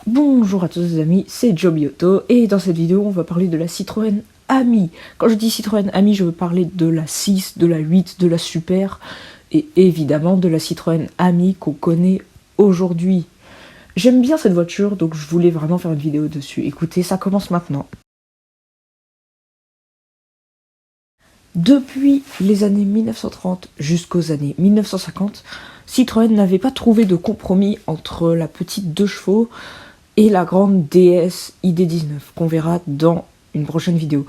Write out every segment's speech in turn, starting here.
Bonjour à tous les amis, c'est Jobioto et dans cette vidéo on va parler de la Citroën Ami. Quand je dis Citroën Ami, je veux parler de la 6, de la 8, de la Super et évidemment de la Citroën Ami qu'on connaît aujourd'hui. J'aime bien cette voiture donc je voulais vraiment faire une vidéo dessus. Écoutez, ça commence maintenant. Depuis les années 1930 jusqu'aux années 1950, Citroën n'avait pas trouvé de compromis entre la petite 2 chevaux et la grande DS ID19 qu'on verra dans une prochaine vidéo.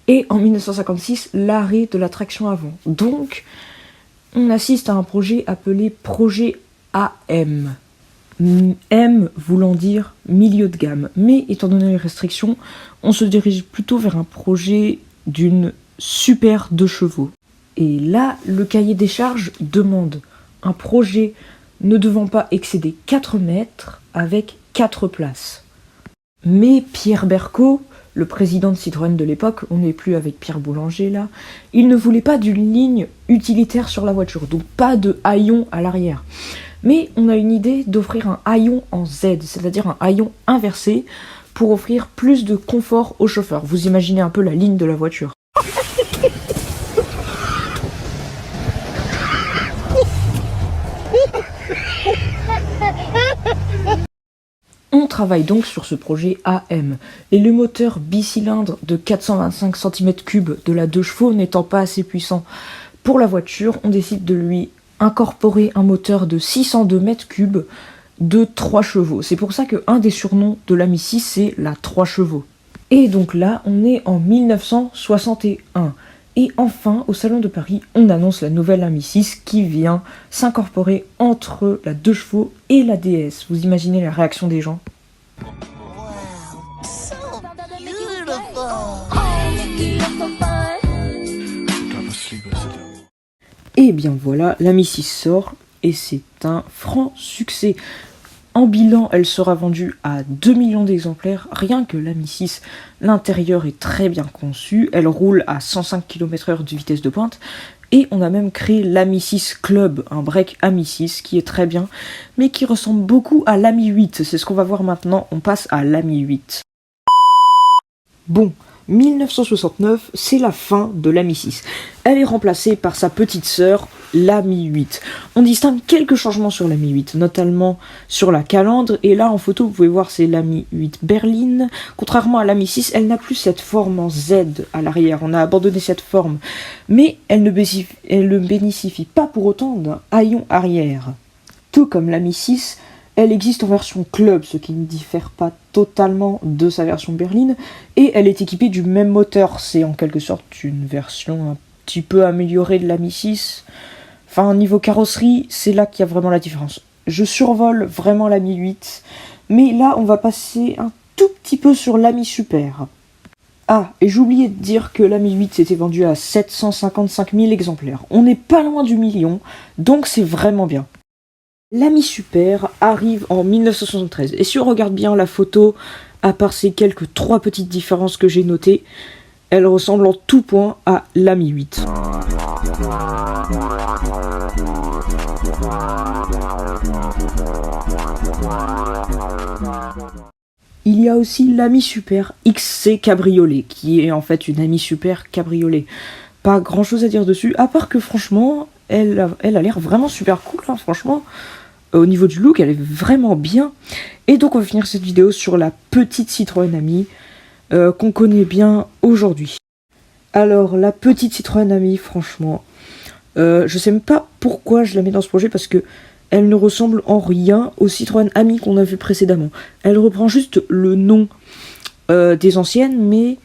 Et en 1956, l'arrêt de la traction avant. Donc, on assiste à un projet appelé projet AM. M voulant dire milieu de gamme. Mais étant donné les restrictions, on se dirige plutôt vers un projet d'une Super 2 chevaux. Et là, le cahier des charges demande un projet ne devant pas excéder 4 mètres avec 4 places. Mais Pierre Berco, le président de Citroën de l'époque, on n'est plus avec Pierre Boulanger là, il ne voulait pas d'une ligne utilitaire sur la voiture, donc pas de haillon à l'arrière. Mais on a une idée d'offrir un haillon en Z, c'est-à-dire un haillon inversé, pour offrir plus de confort aux chauffeurs. Vous imaginez un peu la ligne de la voiture. On travaille donc sur ce projet AM, et le moteur bicylindre de 425 cm3 de la 2 chevaux n'étant pas assez puissant pour la voiture, on décide de lui incorporer un moteur de 602 m3 de 3 chevaux. C'est pour ça qu'un des surnoms de l'Ami 6 c'est la 3 chevaux. Et donc là, on est en 1961. Et enfin, au Salon de Paris, on annonce la nouvelle Ami 6 qui vient s'incorporer entre la 2 chevaux et la DS. Vous imaginez la réaction des gens? Et bien voilà, l'Ami 6 sort et c'est un franc succès. En bilan, elle sera vendue à 2 millions d'exemplaires. Rien que l'Ami 6, l'intérieur est très bien conçu. Elle roule à 105 km/h de vitesse de pointe. Et on a même créé l'Ami 6 Club, un break Ami 6 qui est très bien, mais qui ressemble beaucoup à l'Ami 8. C'est ce qu'on va voir maintenant, on passe à l'Ami 8. Bon, 1969, c'est la fin de l'Ami 6. Elle est remplacée par sa petite sœur, l'Ami 8. On distingue quelques changements sur l'Ami 8, notamment sur la calandre, et là en photo vous pouvez voir c'est l'Ami 8 berline. Contrairement à l'Ami 6, elle n'a plus cette forme en Z à l'arrière, on a abandonné cette forme, mais elle ne bénéficie pas pour autant d'un haillon arrière. Tout comme l'Ami 6, elle existe en version club, ce qui ne diffère pas totalement de sa version berline, et elle est équipée du même moteur. C'est en quelque sorte une version un petit peu améliorée de l'Ami 6. Enfin, niveau carrosserie, c'est là qu'il y a vraiment la différence. Je survole vraiment l'Ami 8, mais là, on va passer un tout petit peu sur l'Ami Super. Ah, et j'ai oublié de dire que l'Ami 8 s'était vendu à 755 000 exemplaires. On n'est pas loin du million, donc c'est vraiment bien. L'Ami Super arrive en 1973, et si on regarde bien la photo, à part ces quelques 3 petites différences que j'ai notées, elle ressemble en tout point à l'Ami 8. Il y a aussi l'Ami Super XC Cabriolet, qui est en fait une Ami Super Cabriolet. Pas grand chose à dire dessus, à part que franchement, elle a l'air vraiment super cool, hein, franchement. Au niveau du look, elle est vraiment bien. Et donc on va finir cette vidéo sur la petite Citroën Ami qu'on connaît bien aujourd'hui. Alors la petite Citroën Ami, franchement, je sais même pas pourquoi je la mets dans ce projet parce que elle ne ressemble en rien au Citroën Ami qu'on a vu précédemment. Elle reprend juste le nom des anciennes, mais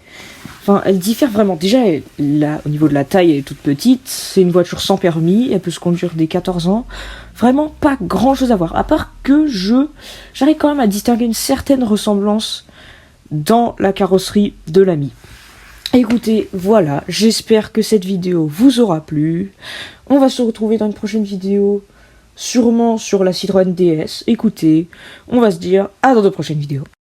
enfin, elle diffère vraiment. Déjà, au niveau de la taille, elle est toute petite. C'est une voiture sans permis. Elle peut se conduire dès 14 ans. Vraiment pas grand chose à voir. À part que j'arrive quand même à distinguer une certaine ressemblance dans la carrosserie de l'Ami. Écoutez, voilà. J'espère que cette vidéo vous aura plu. On va se retrouver dans une prochaine vidéo. Sûrement sur la Citroën DS. Écoutez, on va se dire à dans de prochaines vidéos.